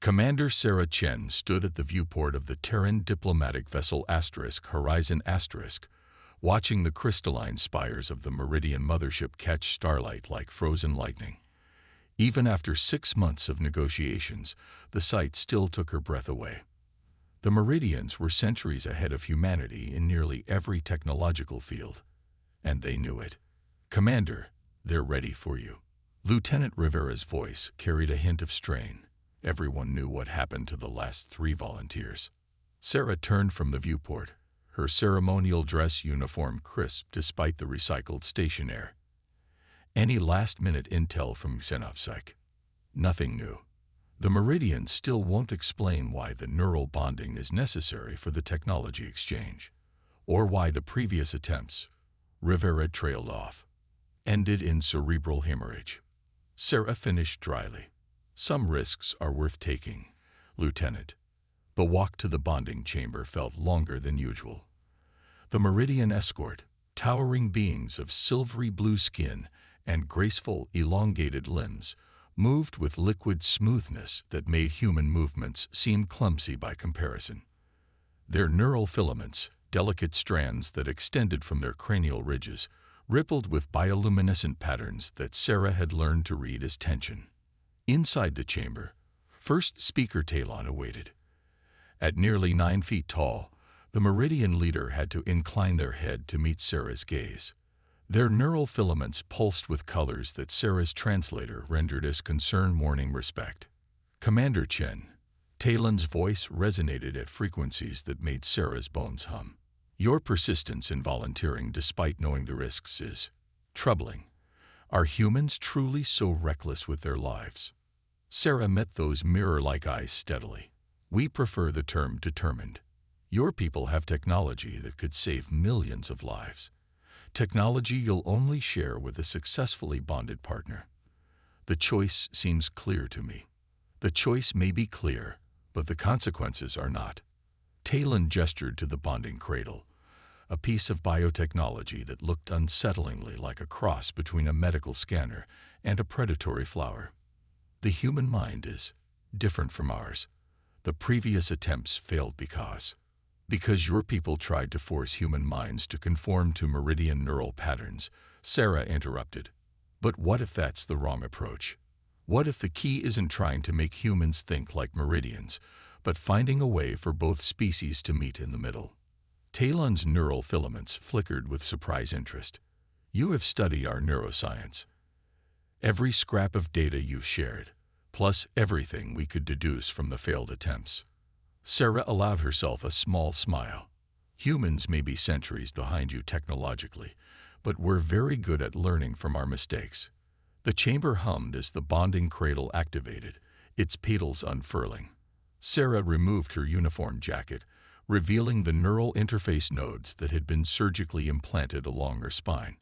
Commander Sarah Chen stood at the viewport of the Terran diplomatic vessel Horizon watching the crystalline spires of the Meridian mothership catch starlight like frozen lightning. Even after 6 months of negotiations, the sight still took her breath away. The Meridians were centuries ahead of humanity in nearly every technological field, and they knew it. "Commander, they're ready for you." Lieutenant Rivera's voice carried a hint of strain. Everyone knew what happened to the last 3 volunteers. Sarah turned from the viewport, her ceremonial dress uniform crisp despite the recycled station air. "Any last-minute intel from Xenopsych?" "Nothing new. The Meridians still won't explain why the neural bonding is necessary for the technology exchange, or why the previous attempts," Rivera trailed off, "ended in cerebral hemorrhage." Sarah finished dryly. "Some risks are worth taking, Lieutenant." The walk to the bonding chamber felt longer than usual. The Meridian escort, towering beings of silvery blue skin and graceful, elongated limbs, moved with liquid smoothness that made human movements seem clumsy by comparison. Their neural filaments, delicate strands that extended from their cranial ridges, rippled with bioluminescent patterns that Sarah had learned to read as tension. Inside the chamber, First Speaker Talon awaited. At nearly 9 feet tall, the Meridian leader had to incline their head to meet Sarah's gaze. Their neural filaments pulsed with colors that Sarah's translator rendered as concern-warning respect. "Commander Chen." Talon's voice resonated at frequencies that made Sarah's bones hum. "Your persistence in volunteering despite knowing the risks is troubling. Are humans truly so reckless with their lives?" Sarah met those mirror-like eyes steadily. "We prefer the term determined. Your people have technology that could save millions of lives. Technology you'll only share with a successfully bonded partner. The choice seems clear to me." "The choice may be clear, but the consequences are not." Talon gestured to the bonding cradle, a piece of biotechnology that looked unsettlingly like a cross between a medical scanner and a predatory flower. "The human mind is different from ours. The previous attempts failed because your people tried to force human minds to conform to Meridian neural patterns," Sarah interrupted. "But what if that's the wrong approach? What if the key isn't trying to make humans think like Meridians, but finding a way for both species to meet in the middle?" Talon's neural filaments flickered with surprise interest. "You have studied our neuroscience. Every scrap of data you've shared, plus everything we could deduce from the failed attempts." Sarah allowed herself a small smile. "Humans may be centuries behind you technologically, but we're very good at learning from our mistakes." The chamber hummed as the bonding cradle activated, its petals unfurling. Sarah removed her uniform jacket, revealing the neural interface nodes that had been surgically implanted along her spine.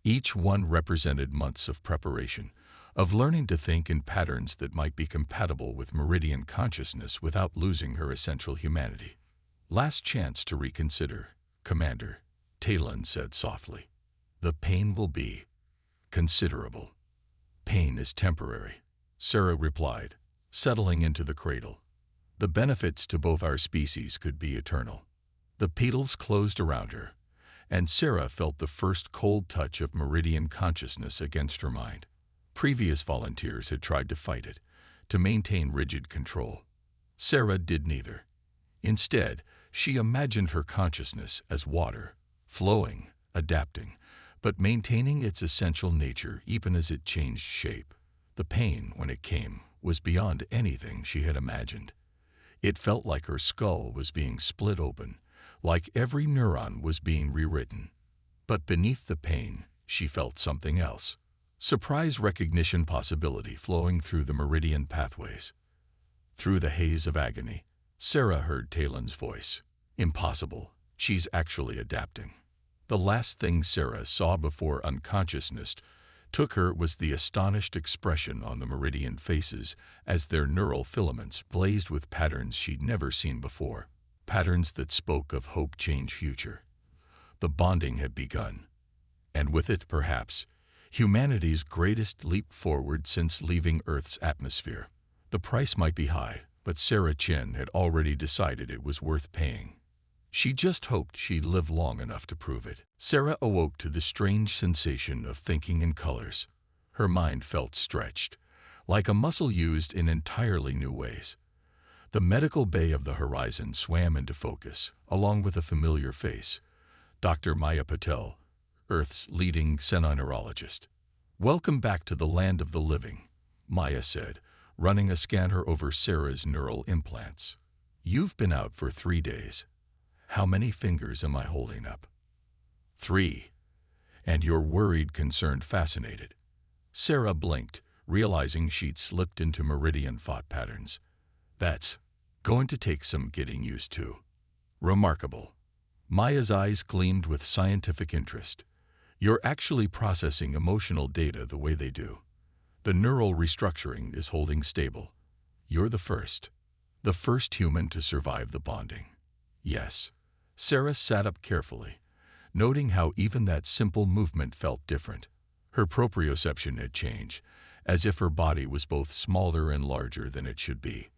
Each one represented months of preparation, of learning to think in patterns that might be compatible with Meridian consciousness without losing her essential humanity. "Last chance to reconsider, Commander," Talon said softly. "The pain will be considerable." "Pain is temporary," Sarah replied, settling into the cradle. "The benefits to both our species could be eternal." The petals closed around her, and Sarah felt the first cold touch of Meridian consciousness against her mind. Previous volunteers had tried to fight it, to maintain rigid control. Sarah did neither. Instead, she imagined her consciousness as water, flowing, adapting, but maintaining its essential nature even as it changed shape. The pain, when it came, was beyond anything she had imagined. It felt like her skull was being split open, like every neuron was being rewritten. But beneath the pain, she felt something else. Surprise recognition possibility flowing through the Meridian pathways. Through the haze of agony, Sarah heard Talon's voice. "Impossible. She's actually adapting." The last thing Sarah saw before unconsciousness took her was the astonished expression on the Meridian faces as their neural filaments blazed with patterns she'd never seen before. Patterns that spoke of hope, change, future. The bonding had begun. And with it, perhaps, humanity's greatest leap forward since leaving Earth's atmosphere. The price might be high, but Sarah Chin had already decided it was worth paying. She just hoped she'd live long enough to prove it. Sarah awoke to the strange sensation of thinking in colors. Her mind felt stretched, like a muscle used in entirely new ways. The medical bay of the horizon swam into focus, along with a familiar face, Dr. Maya Patel, Earth's leading xenoneurologist. "Welcome back to the land of the living," Maya said, running a scanner over Sarah's neural implants. "You've been out for 3 days. How many fingers am I holding up?" 3. "And you're worried, concerned, fascinated." Sarah blinked, realizing she'd slipped into meridian thought patterns. "That's going to take some getting used to." "Remarkable." Maya's eyes gleamed with scientific interest. "You're actually processing emotional data the way they do. The neural restructuring is holding stable. You're the first human to survive the bonding." "Yes." Sarah sat up carefully, noting how even that simple movement felt different. Her proprioception had changed, as if her body was both smaller and larger than it should be.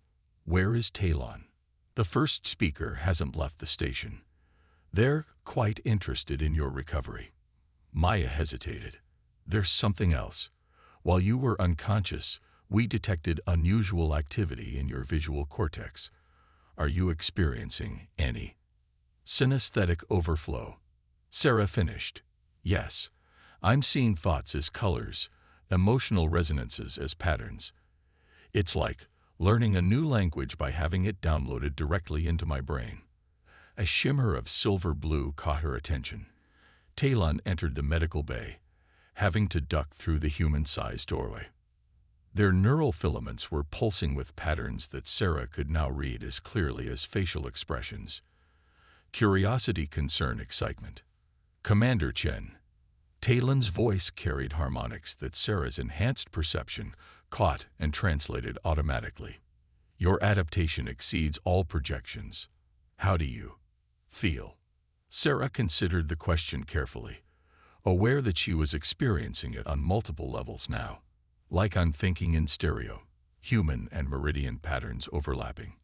"Where is Talon?" "The first speaker hasn't left the station. They're quite interested in your recovery." Maya hesitated. "There's something else. While you were unconscious, we detected unusual activity in your visual cortex. Are you experiencing any synesthetic overflow?" Sarah finished. "Yes. I'm seeing thoughts as colors, emotional resonances as patterns. It's like learning a new language by having it downloaded directly into my brain." A shimmer of silver blue caught her attention. Talon entered the medical bay, having to duck through the human-sized doorway. Their neural filaments were pulsing with patterns that Sarah could now read as clearly as facial expressions. Curiosity, concern, excitement. "Commander Chen." Talon's voice carried harmonics that Sarah's enhanced perception caught and translated automatically. "Your adaptation exceeds all projections. How do you feel?" Sarah considered the question carefully, aware that she was experiencing it on multiple levels now. "Like I'm thinking in stereo, human and meridian patterns overlapping.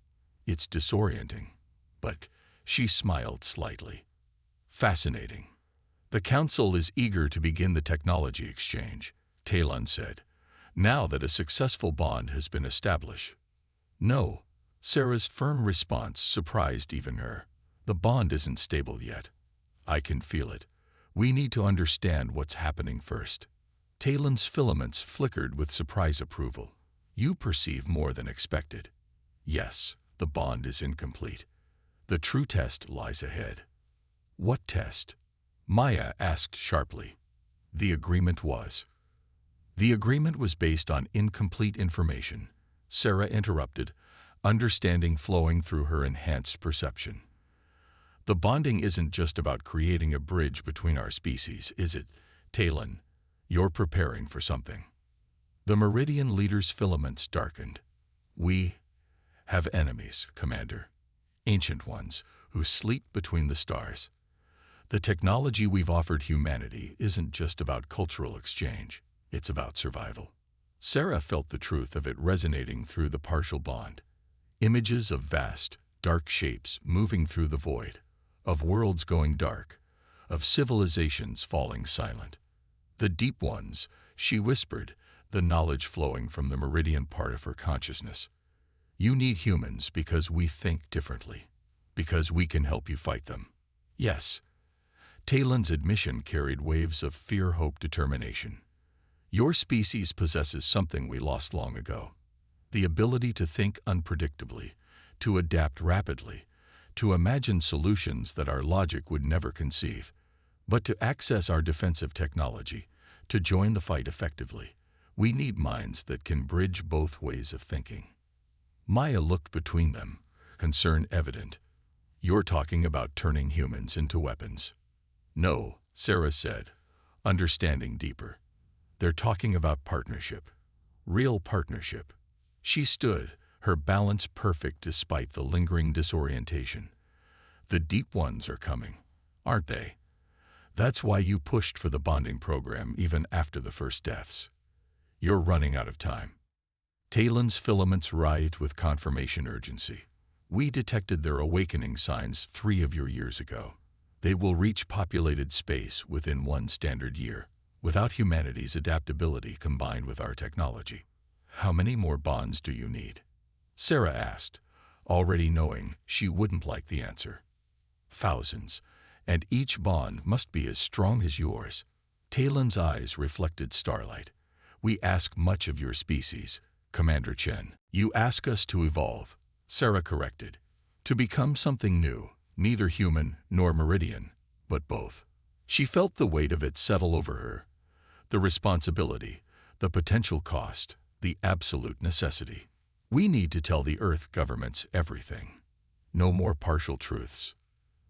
It's disorienting." But she smiled slightly. "Fascinating." "The Council is eager to begin the technology exchange," Talon said, "now that a successful bond has been established." "No." Sarah's firm response surprised even her. "The bond isn't stable yet. I can feel it. We need to understand what's happening first." Talon's filaments flickered with surprise approval. "You perceive more than expected." "Yes, the bond is incomplete. The true test lies ahead." "What test?" Maya asked sharply. The agreement was based on incomplete information," Sarah interrupted, understanding flowing through her enhanced perception. "The bonding isn't just about creating a bridge between our species, is it, Talon? You're preparing for something." The Meridian leader's filaments darkened. "We have enemies, Commander. Ancient ones who sleep between the stars. The technology we've offered humanity isn't just about cultural exchange, it's about survival." Sarah felt the truth of it resonating through the partial bond. Images of vast, dark shapes moving through the void, of worlds going dark, of civilizations falling silent. "The deep ones," she whispered, the knowledge flowing from the meridian part of her consciousness. "You need humans because we think differently, because we can help you fight them." "Yes." Talon's admission carried waves of fear, hope, determination. "Your species possesses something we lost long ago. The ability to think unpredictably, to adapt rapidly, to imagine solutions that our logic would never conceive. But to access our defensive technology, to join the fight effectively, we need minds that can bridge both ways of thinking." Maya looked between them, concern evident. "You're talking about turning humans into weapons." "No," Sarah said, understanding deeper. "They're talking about partnership. Real partnership." She stood, her balance perfect despite the lingering disorientation. "The deep ones are coming, aren't they? That's why you pushed for the bonding program even after the first deaths. You're running out of time." Talon's filaments writhed with confirmation urgency. We detected their awakening signs 3 of your years ago. They will reach populated space within 1 standard year, without humanity's adaptability combined with our technology. How many more bonds do you need? Sarah asked, already knowing she wouldn't like the answer. Thousands, and each bond must be as strong as yours. Talon's eyes reflected starlight. We ask much of your species, Commander Chen. You ask us to evolve, Sarah corrected. To become something new, neither human nor meridian, but both. She felt the weight of it settle over her. The responsibility, the potential cost, the absolute necessity. We need to tell the Earth governments everything. No more partial truths.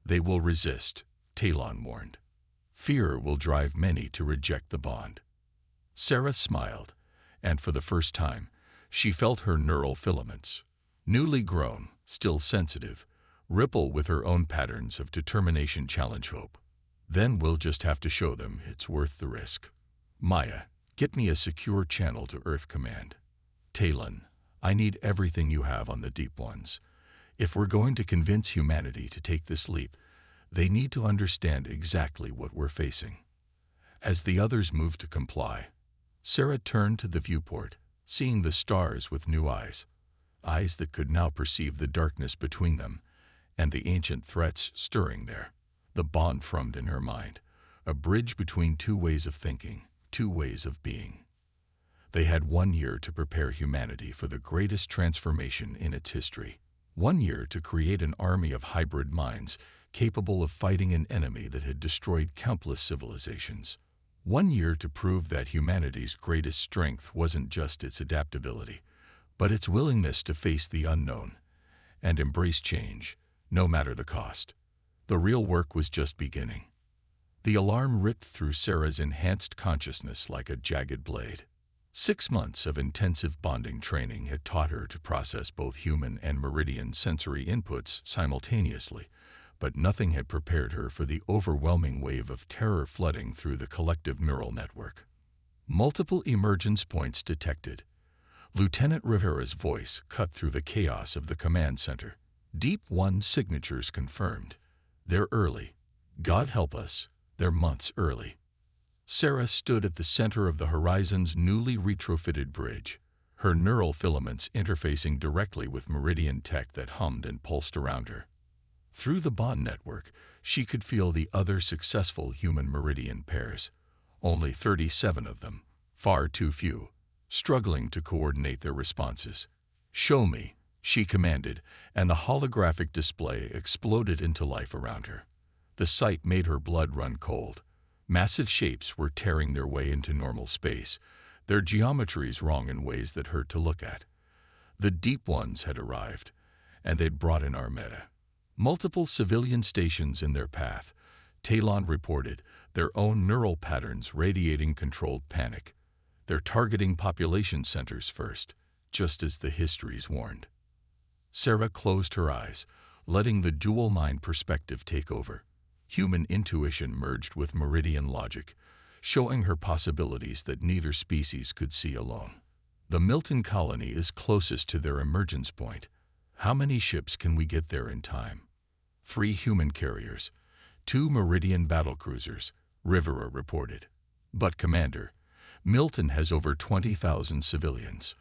They will resist, Talon warned. Fear will drive many to reject the bond. Sarah smiled, and for the first time, she felt her neural filaments, newly grown, still sensitive, ripple with her own patterns of determination challenge hope. Then we'll just have to show them it's worth the risk. Maya, get me a secure channel to Earth Command. Talon, I need everything you have on the deep ones. If we're going to convince humanity to take this leap, they need to understand exactly what we're facing. As the others moved to comply, Sarah turned to the viewport, seeing the stars with new eyes that could now perceive the darkness between them and the ancient threats stirring there. The bond formed in her mind, a bridge between 2 ways of thinking, 2 ways of being. They had 1 year to prepare humanity for the greatest transformation in its history. 1 year to create an army of hybrid minds capable of fighting an enemy that had destroyed countless civilizations. 1 year to prove that humanity's greatest strength wasn't just its adaptability, but its willingness to face the unknown and embrace change, no matter the cost. The real work was just beginning. The alarm ripped through Sarah's enhanced consciousness like a jagged blade. 6 months of intensive bonding training had taught her to process both human and meridian sensory inputs simultaneously, but nothing had prepared her for the overwhelming wave of terror flooding through the collective neural network. Multiple emergence points detected. Lieutenant Rivera's voice cut through the chaos of the command center. Deep 1 signatures confirmed. They're early. God help us, they're months early. Sarah stood at the center of the horizon's newly retrofitted bridge, her neural filaments interfacing directly with meridian tech that hummed and pulsed around her. Through the bond network, she could feel the other successful human meridian pairs, only 37 of them, far too few, struggling to coordinate their responses. Show me, she commanded, and the holographic display exploded into life around her. The sight made her blood run cold. Massive shapes were tearing their way into normal space, their geometries wrong in ways that hurt to look at. The deep ones had arrived, and they'd brought an armada. Multiple civilian stations in their path, Talon reported, their own neural patterns radiating controlled panic. They're targeting population centers first, just as the histories warned. Sarah closed her eyes, letting the dual mind perspective take over. Human intuition merged with meridian logic, showing her possibilities that neither species could see alone. The Milton colony is closest to their emergence point. How many ships can we get there in time? 3 human carriers, 2 meridian battlecruisers, Rivera reported. But Commander, Milton has over 20,000 civilians.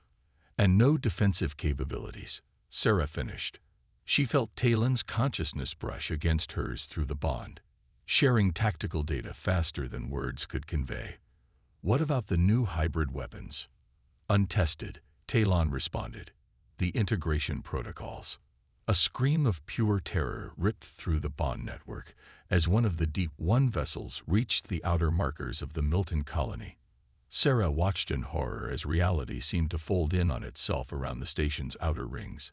And no defensive capabilities, Sarah finished. She felt Talon's consciousness brush against hers through the bond, sharing tactical data faster than words could convey. What about the new hybrid weapons? Untested, Talon responded. The integration protocols. A scream of pure terror ripped through the bond network as one of the Deep 1 vessels reached the outer markers of the Milton colony. Sarah watched in horror as reality seemed to fold in on itself around the station's outer rings.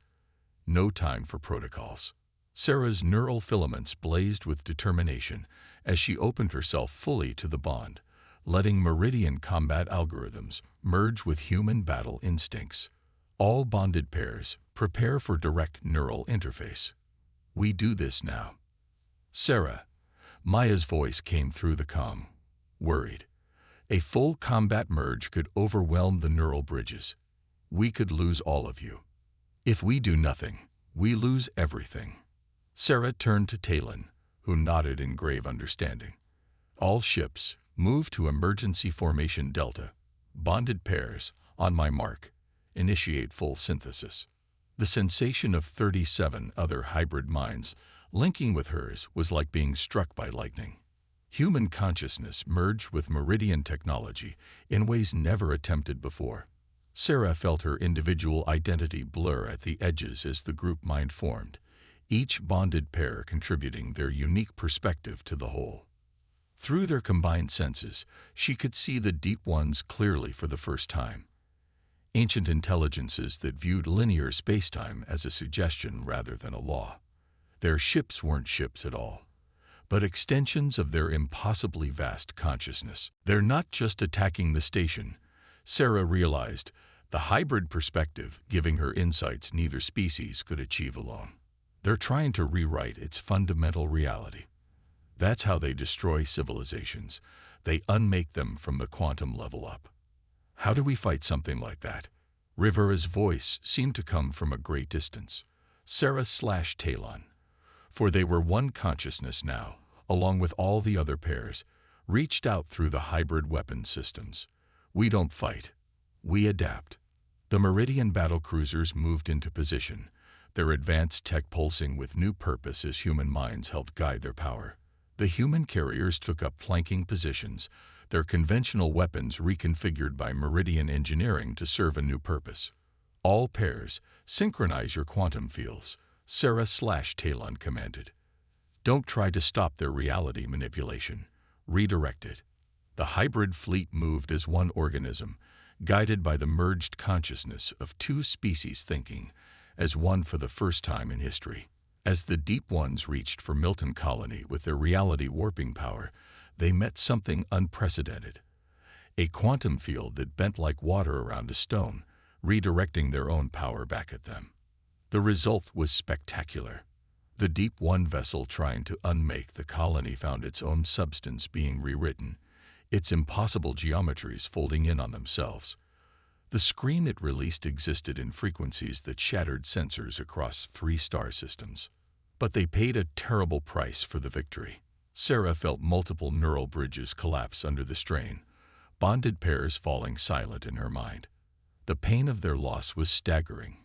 No time for protocols. Sarah's neural filaments blazed with determination as she opened herself fully to the bond, letting meridian combat algorithms merge with human battle instincts. All bonded pairs prepare for direct neural interface. We do this now. Sarah, Maya's voice came through the comm, worried. A full combat merge could overwhelm the neural bridges. We could lose all of you. If we do nothing, we lose everything. Sarah turned to Talon, who nodded in grave understanding. All ships, move to emergency formation Delta. Bonded pairs, on my mark, initiate full synthesis. The sensation of 37 other hybrid minds linking with hers was like being struck by lightning. Human consciousness merged with Meridian technology in ways never attempted before. Sarah felt her individual identity blur at the edges as the group mind formed, each bonded pair contributing their unique perspective to the whole. Through their combined senses, she could see the deep ones clearly for the first time. Ancient intelligences that viewed linear spacetime as a suggestion rather than a law. Their ships weren't ships at all, but extensions of their impossibly vast consciousness. They're not just attacking the station, Sarah realized, the hybrid perspective giving her insights neither species could achieve alone. They're trying to rewrite its fundamental reality. That's how they destroy civilizations. They unmake them from the quantum level up. How do we fight something like that? Rivera's voice seemed to come from a great distance. Sarah/Talon. For they were one consciousness now, along with all the other pairs, reached out through the hybrid weapon systems. We don't fight. We adapt. The Meridian battlecruisers moved into position, their advanced tech pulsing with new purpose as human minds helped guide their power. The human carriers took up flanking positions, their conventional weapons reconfigured by Meridian engineering to serve a new purpose. All pairs, synchronize your quantum fields, Sarah/Talon commanded. Don't try to stop their reality manipulation. Redirect it. The hybrid fleet moved as one organism, guided by the merged consciousness of two species thinking, as one for the first time in history. As the deep ones reached for Milton Colony with their reality warping power, they met something unprecedented. A quantum field that bent like water around a stone, redirecting their own power back at them. The result was spectacular. The Deep One vessel trying to unmake the colony found its own substance being rewritten, its impossible geometries folding in on themselves. The scream it released existed in frequencies that shattered sensors across 3 star systems. But they paid a terrible price for the victory. Sarah felt multiple neural bridges collapse under the strain, bonded pairs falling silent in her mind. The pain of their loss was staggering,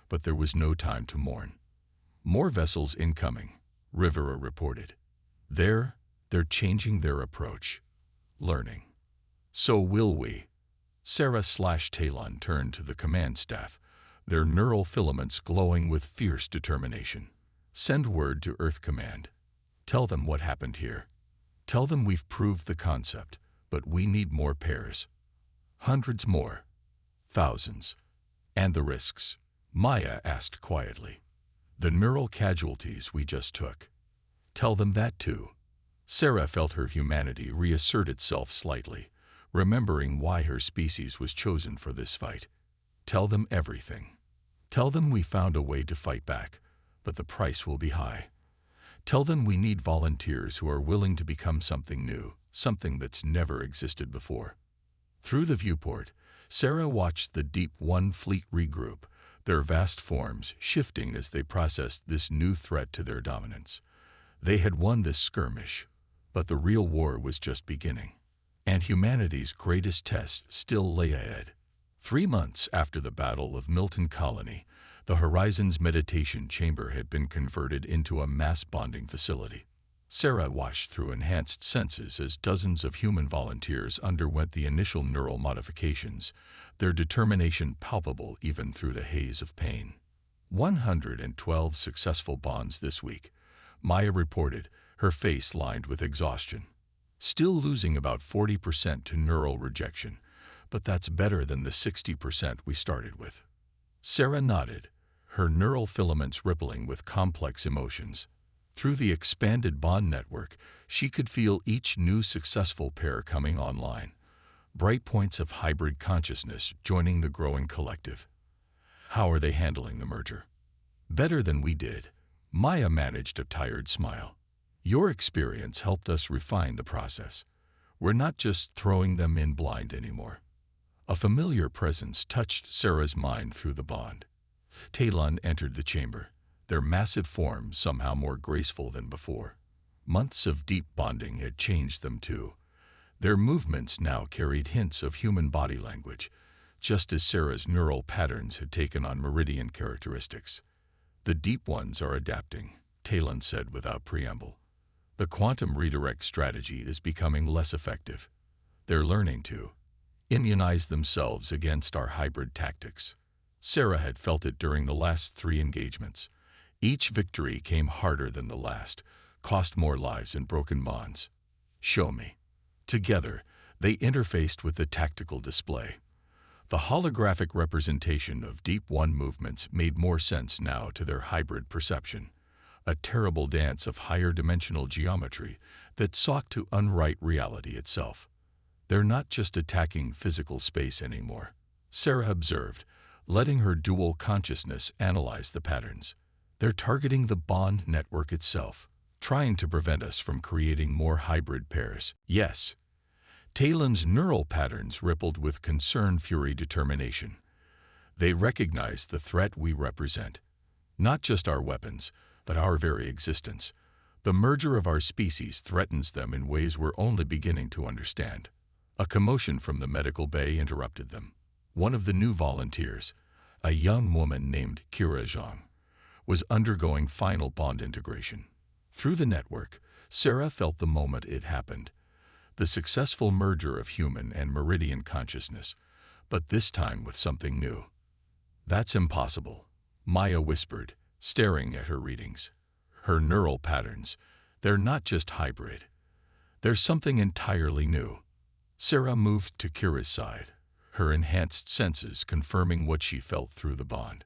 but there was no time to mourn. More vessels incoming, Rivera reported. They're changing their approach. Learning. So will we. Sarah/Talon turned to the command staff, their neural filaments glowing with fierce determination. Send word to Earth Command. Tell them what happened here. Tell them we've proved the concept, but we need more pairs. Hundreds more. Thousands. And the risks? Maya asked quietly. The neural casualties we just took. Tell them that too. Sarah felt her humanity reassert itself slightly, remembering why her species was chosen for this fight. Tell them everything. Tell them we found a way to fight back, but the price will be high. Tell them we need volunteers who are willing to become something new, something that's never existed before. Through the viewport, Sarah watched the Deep One fleet regroup, their vast forms shifting as they processed this new threat to their dominance. They had won this skirmish, but the real war was just beginning. And humanity's greatest test still lay ahead. 3 months after the Battle of Milton Colony, the Horizons Meditation Chamber had been converted into a mass bonding facility. Sarah watched through enhanced senses as dozens of human volunteers underwent the initial neural modifications, their determination palpable even through the haze of pain. 112 successful bonds this week, Maya reported, her face lined with exhaustion. Still losing about 40% to neural rejection, but that's better than the 60% we started with. Sarah nodded, her neural filaments rippling with complex emotions. Through the expanded bond network, she could feel each new successful pair coming online, bright points of hybrid consciousness joining the growing collective. How are they handling the merger? Better than we did. Maya managed a tired smile. Your experience helped us refine the process. We're not just throwing them in blind anymore. A familiar presence touched Sarah's mind through the bond. Talon entered the chamber, their massive form somehow more graceful than before. Months of deep bonding had changed them too. Their movements now carried hints of human body language, just as Sarah's neural patterns had taken on meridian characteristics. The deep ones are adapting, Talon said without preamble. The quantum redirect strategy is becoming less effective. They're learning to immunize themselves against our hybrid tactics. Sarah had felt it during the last 3 engagements. Each victory came harder than the last, cost more lives and broken bonds. Show me. Together, they interfaced with the tactical display. The holographic representation of Deep One movements made more sense now to their hybrid perception, a terrible dance of higher dimensional geometry that sought to unwrite reality itself. They're not just attacking physical space anymore, Sarah observed, letting her dual consciousness analyze the patterns. They're targeting the bond network itself, trying to prevent us from creating more hybrid pairs. Yes. Talon's neural patterns rippled with concern-fury determination. They recognize the threat we represent. Not just our weapons, but our very existence. The merger of our species threatens them in ways we're only beginning to understand. A commotion from the medical bay interrupted them. One of the new volunteers, a young woman named Kira Zhang, was undergoing final bond integration. Through the network, Sarah felt the moment it happened. The successful merger of human and meridian consciousness, but this time with something new. That's impossible, Maya whispered, staring at her readings. Her neural patterns, they're not just hybrid. There's something entirely new. Sarah moved to Kira's side, her enhanced senses confirming what she felt through the bond.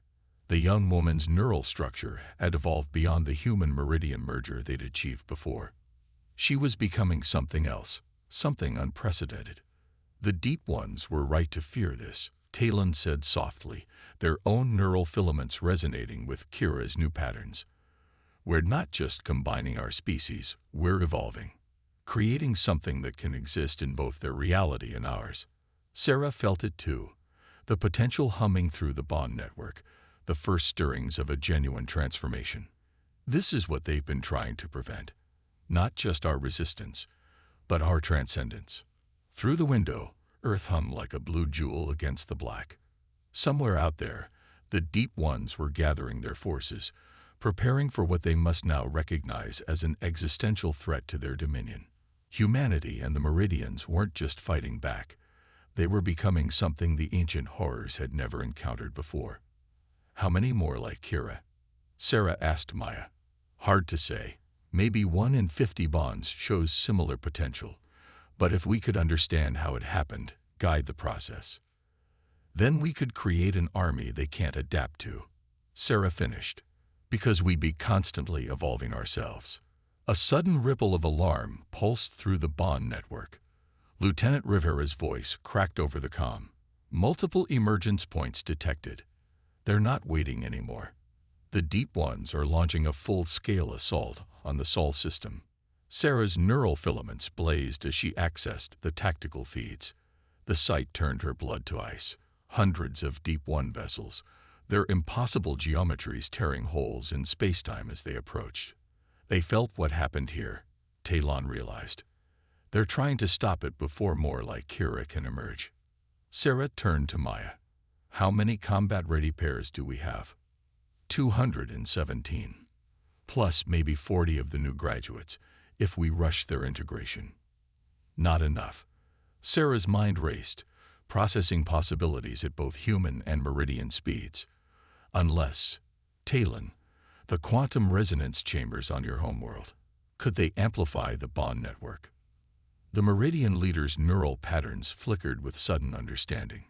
The young woman's neural structure had evolved beyond the human meridian merger they'd achieved before. She was becoming something else, something unprecedented. The Deep Ones were right to fear this, Talon said softly, their own neural filaments resonating with Kira's new patterns. We're not just combining our species, we're evolving, creating something that can exist in both their reality and ours. Sarah felt it too, the potential humming through the bond network, the first stirrings of a genuine transformation. This is what they've been trying to prevent. Not just our resistance, but our transcendence. Through the window, Earth hummed like a blue jewel against the black. Somewhere out there, the Deep Ones were gathering their forces, preparing for what they must now recognize as an existential threat to their dominion. Humanity and the Meridians weren't just fighting back. They were becoming something the ancient horrors had never encountered before. How many more like Kira? Sarah asked Maya. Hard to say. Maybe 1 in 50 bonds shows similar potential. But if we could understand how it happened, guide the process, then we could create an army they can't adapt to. Sarah finished. Because we'd be constantly evolving ourselves. A sudden ripple of alarm pulsed through the bond network. Lieutenant Rivera's voice cracked over the comm. Multiple emergence points detected. They're not waiting anymore. The Deep Ones are launching a full-scale assault on the Sol system. Sarah's neural filaments blazed as she accessed the tactical feeds. The sight turned her blood to ice. Hundreds of Deep One vessels, their impossible geometries tearing holes in space-time as they approached. They felt what happened here, Talon realized. They're trying to stop it before more like Kira can emerge. Sarah turned to Maya. How many combat-ready pairs do we have? 217. Plus maybe 40 of the new graduates, if we rush their integration. Not enough. Sarah's mind raced, processing possibilities at both human and meridian speeds. Unless, Talon, the quantum resonance chambers on your homeworld, could they amplify the bond network? The meridian leader's neural patterns flickered with sudden understanding.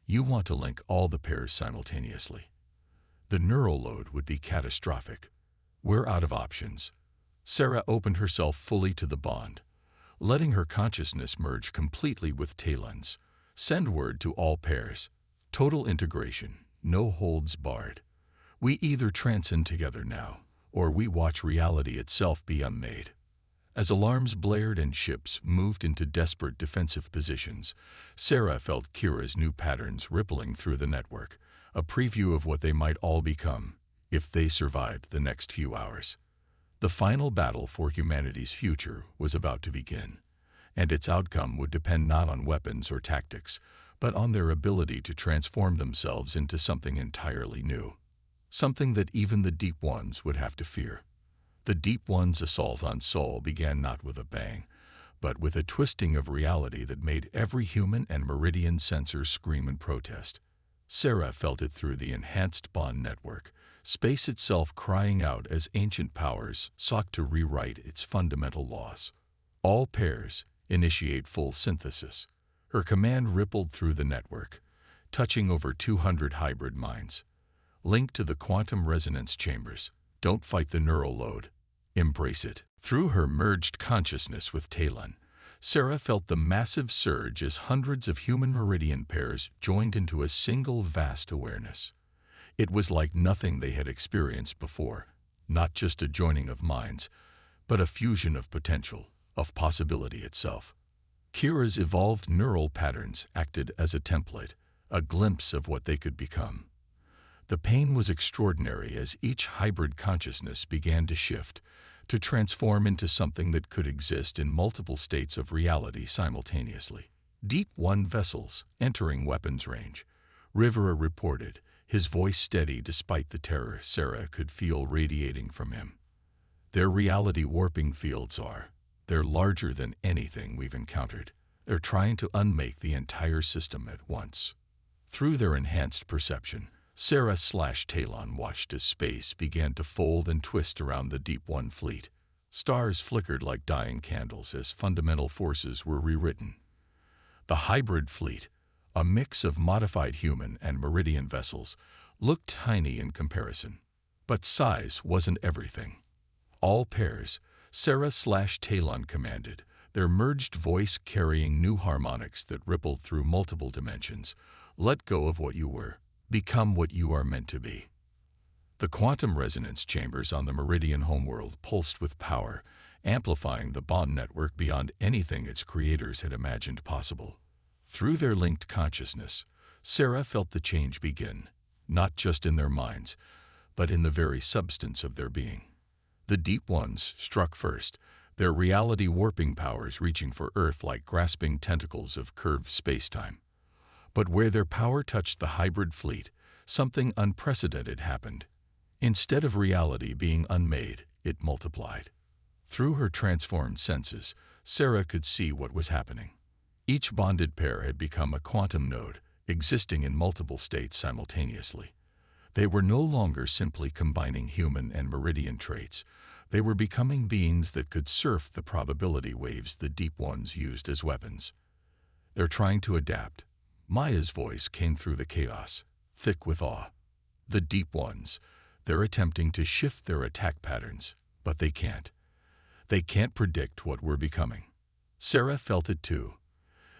You want to link all the pairs simultaneously. The neural load would be catastrophic. We're out of options. Sarah opened herself fully to the bond, letting her consciousness merge completely with Talon's. Send word to all pairs. Total integration, no holds barred. We either transcend together now, or we watch reality itself be unmade. As alarms blared and ships moved into desperate defensive positions, Sarah felt Kira's new patterns rippling through the network, a preview of what they might all become if they survived the next few hours. The final battle for humanity's future was about to begin, and its outcome would depend not on weapons or tactics, but on their ability to transform themselves into something entirely new. Something that even the Deep Ones would have to fear. The Deep One's assault on Sol began not with a bang, but with a twisting of reality that made every human and Meridian sensor scream in protest. Sarah felt it through the enhanced bond network, space itself crying out as ancient powers sought to rewrite its fundamental laws. All pairs initiate full synthesis. Her command rippled through the network, touching over 200 hybrid minds. Linked to the quantum resonance chambers, don't fight the neural load. Embrace it. Through her merged consciousness with Talon, Sarah felt the massive surge as hundreds of human Meridian pairs joined into a single vast awareness. It was like nothing they had experienced before, not just a joining of minds, but a fusion of potential, of possibility itself. Kira's evolved neural patterns acted as a template, a glimpse of what they could become. The pain was extraordinary as each hybrid consciousness began to shift, to transform into something that could exist in multiple states of reality simultaneously. Deep One vessels entering weapons range. Rivera reported, his voice steady despite the terror Sarah could feel radiating from him. Their reality warping fields they're larger than anything we've encountered. They're trying to unmake the entire system at once. Through their enhanced perception, Sarah/Talon watched as space began to fold and twist around the Deep One fleet. Stars flickered like dying candles as fundamental forces were rewritten. The hybrid fleet, a mix of modified human and Meridian vessels, looked tiny in comparison. But size wasn't everything. All pairs, Sarah/Talon commanded, their merged voice carrying new harmonics that rippled through multiple dimensions. Let go of what you were. Become what you are meant to be. The quantum resonance chambers on the Meridian homeworld pulsed with power, amplifying the bond network beyond anything its creators had imagined possible. Through their linked consciousness, Sarah felt the change begin, not just in their minds, but in the very substance of their being. The Deep Ones struck first, their reality warping powers reaching for Earth like grasping tentacles of curved spacetime. But where their power touched the hybrid fleet, something unprecedented happened. Instead of reality being unmade, it multiplied. Through her transformed senses, Sarah could see what was happening. Each bonded pair had become a quantum node, existing in multiple states simultaneously. They were no longer simply combining human and Meridian traits. They were becoming beings that could surf the probability waves the Deep Ones used as weapons. They're trying to adapt. Maya's voice came through the chaos, thick with awe. The Deep Ones, they're attempting to shift their attack patterns, but they can't. They can't predict what we're becoming. Sarah felt it too.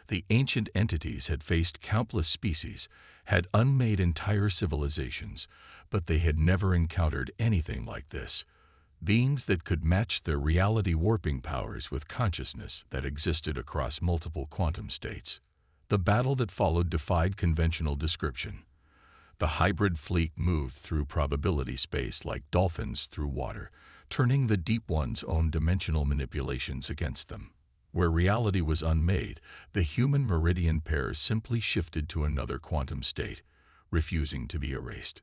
The ancient entities had faced countless species, had unmade entire civilizations, but they had never encountered anything like this. Beings that could match their reality warping powers with consciousness that existed across multiple quantum states. The battle that followed defied conventional description. The hybrid fleet moved through probability space like dolphins through water, turning the Deep One's own dimensional manipulations against them. Where reality was unmade, the human Meridian pairs simply shifted to another quantum state, refusing to be erased.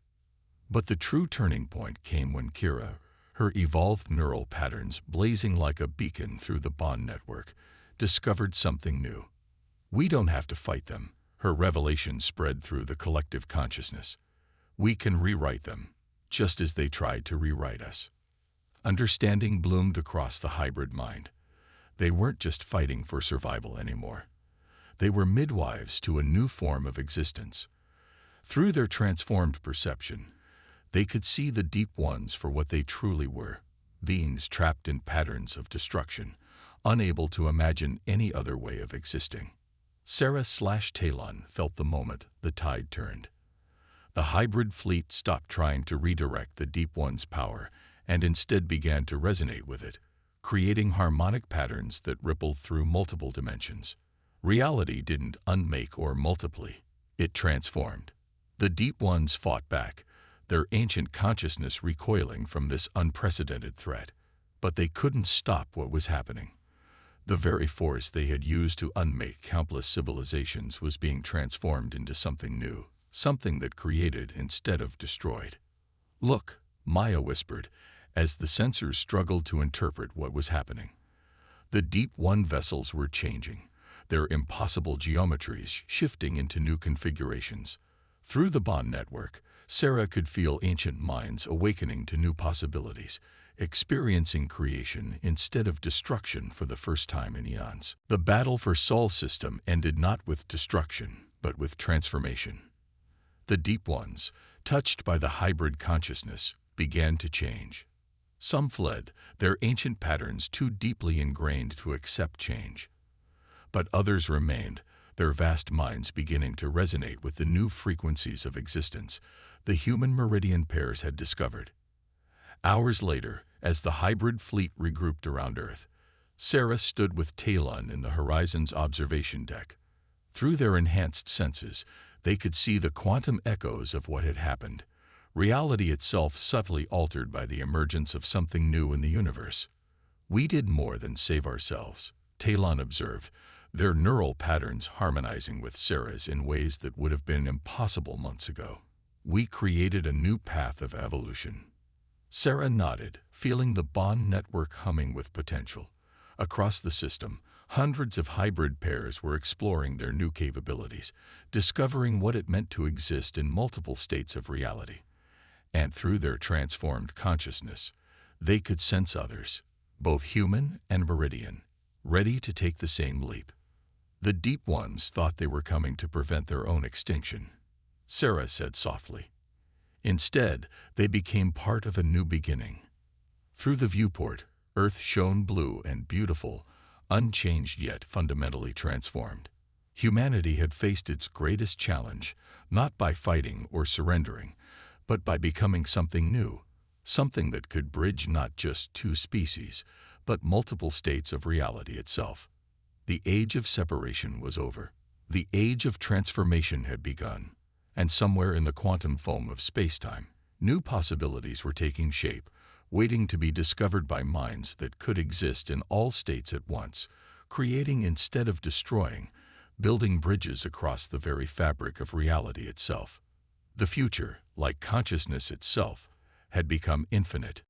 But the true turning point came when Kira, her evolved neural patterns blazing like a beacon through the bond network, discovered something new. We don't have to fight them. Her revelation spread through the collective consciousness. We can rewrite them, just as they tried to rewrite us. Understanding bloomed across the hybrid mind. They weren't just fighting for survival anymore. They were midwives to a new form of existence. Through their transformed perception, they could see the Deep Ones for what they truly were, beings trapped in patterns of destruction, unable to imagine any other way of existing. Sarah/Talon felt the moment the tide turned. The hybrid fleet stopped trying to redirect the Deep One's power and instead began to resonate with it, creating harmonic patterns that rippled through multiple dimensions. Reality didn't unmake or multiply, it transformed. The Deep Ones fought back, their ancient consciousness recoiling from this unprecedented threat. But they couldn't stop what was happening. The very force they had used to unmake countless civilizations was being transformed into something new, something that created instead of destroyed. "Look," Maya whispered, as the sensors struggled to interpret what was happening. The Deep One vessels were changing, their impossible geometries shifting into new configurations. Through the bond network, Sarah could feel ancient minds awakening to new possibilities, experiencing creation instead of destruction for the first time in eons. The battle for Sol system ended not with destruction, but with transformation. The Deep Ones, touched by the hybrid consciousness, began to change. Some fled, their ancient patterns too deeply ingrained to accept change. But others remained, their vast minds beginning to resonate with the new frequencies of existence the human meridian pairs had discovered. Hours later, as the hybrid fleet regrouped around Earth, Sarah stood with Talon in the Horizon's observation deck. Through their enhanced senses, they could see the quantum echoes of what had happened, reality itself subtly altered by the emergence of something new in the universe. "We did more than save ourselves," Talon observed, their neural patterns harmonizing with Sarah's in ways that would have been impossible months ago. "We created a new path of evolution." Sarah nodded, feeling the bond network humming with potential. Across the system, hundreds of hybrid pairs were exploring their new capabilities, discovering what it meant to exist in multiple states of reality. And through their transformed consciousness, they could sense others, both human and meridian, ready to take the same leap. The Deep Ones thought they were coming to prevent their own extinction, Sarah said softly. Instead, they became part of a new beginning. Through the viewport, Earth shone blue and beautiful, unchanged yet fundamentally transformed. Humanity had faced its greatest challenge, not by fighting or surrendering, but by becoming something new, something that could bridge not just two species, but multiple states of reality itself. The age of separation was over. The age of transformation had begun. And somewhere in the quantum foam of space-time, new possibilities were taking shape, waiting to be discovered by minds that could exist in all states at once, creating instead of destroying, building bridges across the very fabric of reality itself. The future, like consciousness itself, had become infinite,